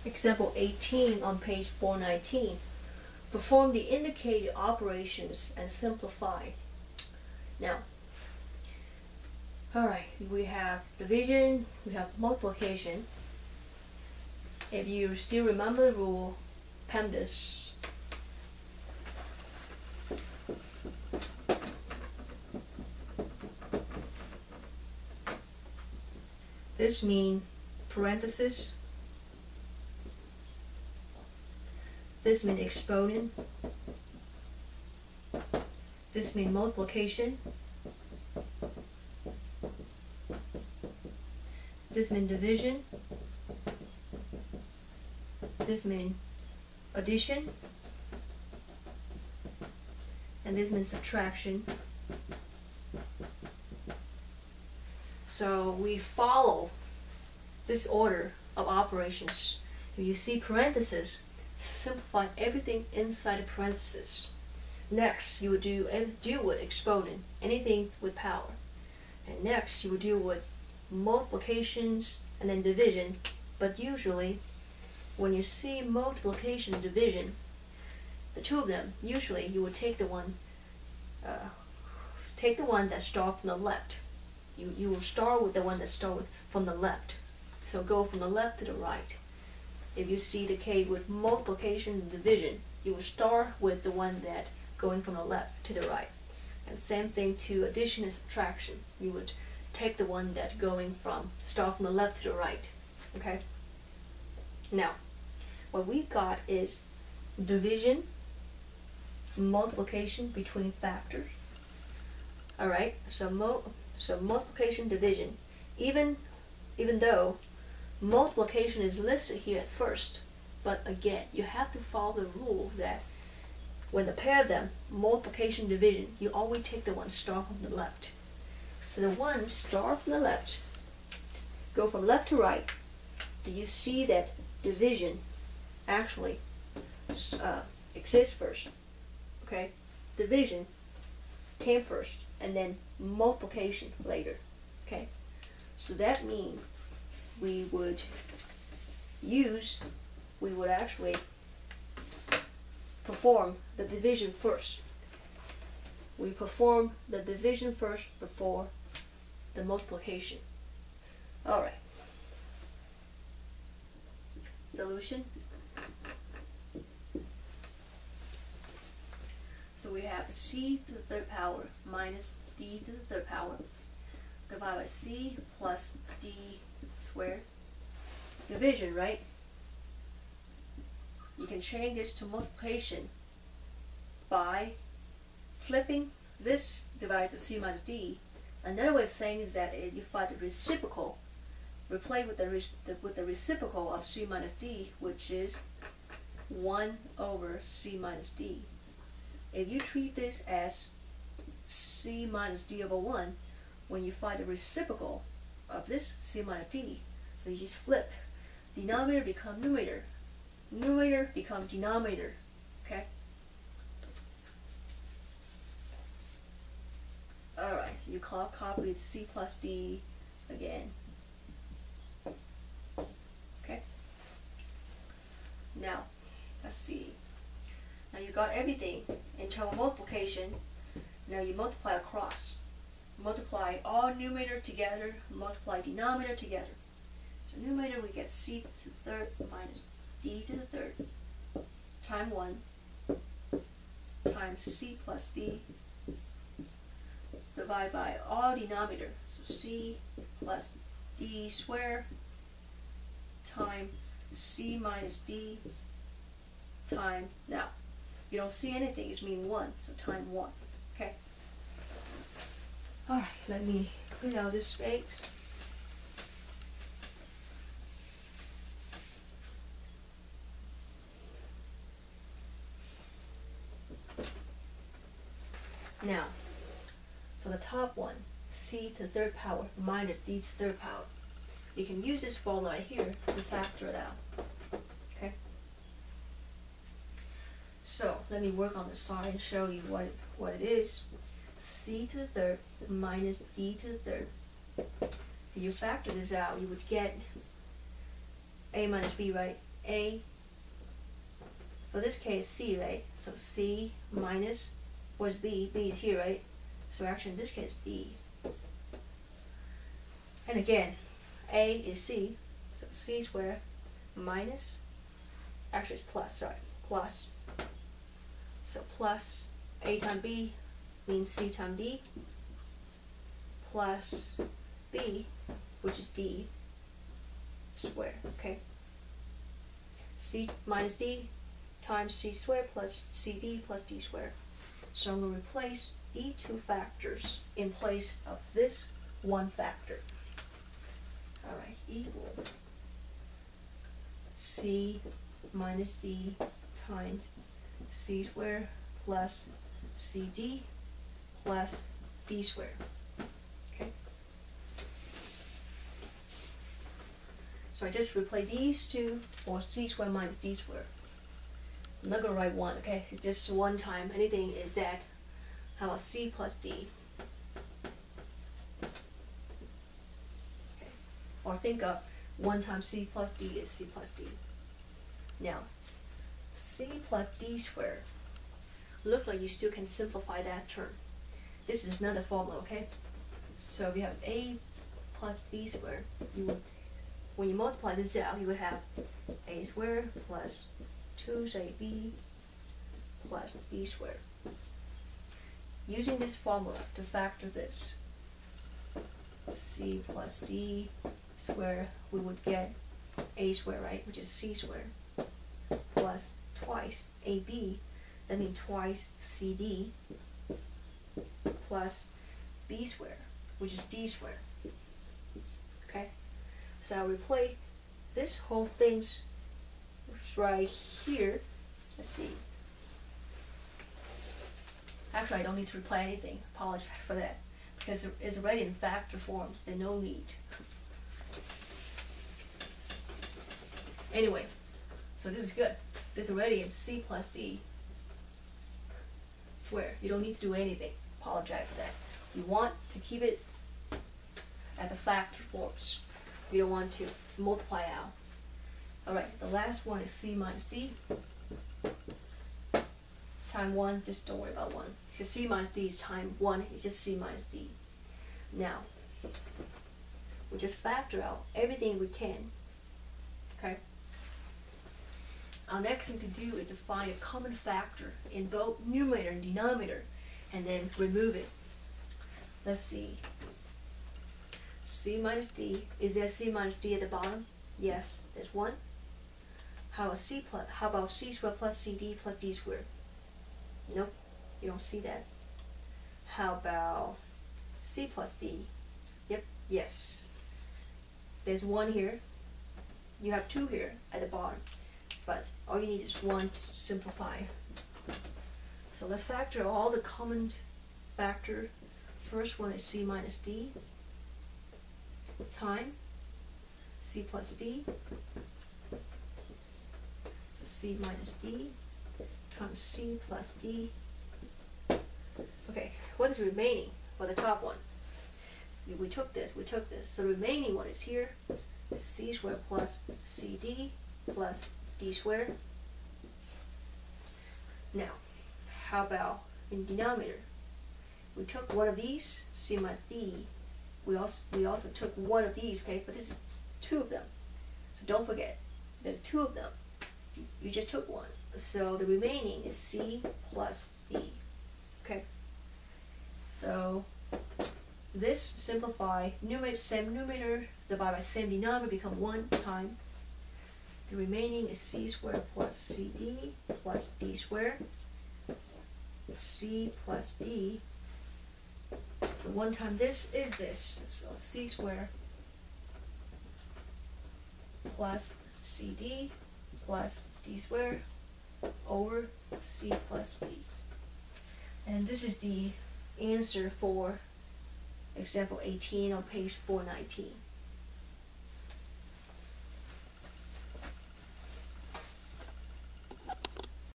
Example 18 on page 419. Perform the indicated operations and simplify. Now, alright, we have division, we have multiplication. If you still remember the rule, PEMDAS. This means parenthesis. This means exponent. This means multiplication. This means division. This means addition. And this means subtraction. So we follow this order of operations. If you see parentheses, simplify everything inside the parentheses. Next, you would deal with exponent, anything with power. And next, you would deal with multiplications and then division. But usually, when you see multiplication and division, the two of them, usually you would take the one that starts from the left. You will start with the one that starts from the left. So go from the left to the right. If you see the case with multiplication and division, you will start with the one that going from the left to the right. And same thing to addition and subtraction. You would take the one that start from the left to the right. Okay? Now, what we got is division, multiplication between factors. Alright, so multiplication, division. Even though multiplication is listed here at first, but again, you have to follow the rule that when the pair of them, multiplication, division, you always take the one start from the left. So the one start from the left, go from left to right. Do you see that division actually exists first? Okay, division came first, and then multiplication later. Okay, so that means we would actually perform the division first. We perform the division first before the multiplication. Alright. Solution. So we have c to the third power minus d to the third power divided by c plus d squared. Division, right? You can change this to multiplication by flipping this divided to c minus d. Another way of saying is that if you find the reciprocal, replace with the reciprocal of c minus d, which is 1 over c minus d. If you treat this as c minus d over 1, when you find the reciprocal of this c minus d, so you just flip. Denominator become numerator. Numerator become denominator. Okay? Alright, so you copy c plus d again. Okay? Now, let's see. Now you got everything in terms of multiplication. Now you multiply across. Multiply all numerator together, multiply denominator together. So numerator we get c to the third minus d to the third times 1 times c plus d divided by all denominator. So c plus d squared times c minus d times, now you don't see anything, it's mean 1, so times 1. Okay? Alright, let me clean out this space. Now, for the top one, c to the third power minus d to the third power. You can use this formula right here to factor it out. Okay? So, let me work on the side and show you what it is. C to the third minus d to the third. If you factor this out, you would get a minus b, right? A, for this case C, right? So C minus, where's B? B is here, right? So actually in this case D. And again, A is C, so C squared minus, actually it's plus, sorry, plus. So plus A times B means C times D, plus B, which is D squared, okay? C minus D times C squared plus CD plus D squared. So I'm going to replace these two factors in place of this one factor. Alright, equal C minus D times C squared plus CD plus D squared. Okay? So I just replace these two for C squared minus D squared. I'm not going to write one, okay? Just one time. Anything is that. How about C plus D? Okay. Or think of 1 times C plus D is C plus D. Now, C plus D squared. Look like you still can simplify that term. This is another formula, okay? So if you have A plus B squared, you would, when you multiply this out, you would have A squared plus 2AB plus B squared. Using this formula to factor this, C plus D squared, we would get A squared, right, which is C squared, plus twice AB, that means twice CD, plus B squared, which is D squared. Okay? So I'll replace this whole thing's right here. Let's see. Actually, I don't need to replace anything. Apologize for that. Because it's already in factor forms. There's no need. Anyway, so this is good. This is already in C plus D. Swear, you don't need to do anything. Apologize for that. You want to keep it at the factor forms. You don't want to multiply out. Alright, the last one is C minus D. Time 1, just don't worry about 1. Because C minus D is time 1, it's just C minus D. Now, we just factor out everything we can. Okay? Our next thing to do is to find a common factor in both numerator and denominator, and then remove it. Let's see. C minus D, is there C minus D at the bottom? Yes, there's 1. How about C squared plus CD plus D squared? Nope, you don't see that. How about C plus D? Yep, yes. There's 1 here. You have 2 here at the bottom. But all you need is 1 to simplify. So let's factor all the common factor. First one is C minus D time C plus D. So C minus D times C plus D. Okay, what is remaining for the top one? We took this. So the remaining one is here. C squared plus CD plus D squared. Now, how about in denominator? We took one of these, C minus D. We also took one of these, okay? But this is 2 of them. So don't forget, there's 2 of them. You just took 1. So the remaining is C plus D. Okay? So this simplify, same numerator divided by same denominator become 1 time. The remaining is C squared plus CD plus D squared. C plus D. So 1 time this is this. So C squared plus CD plus D squared over C plus D. And this is the answer for example 18 on page 419.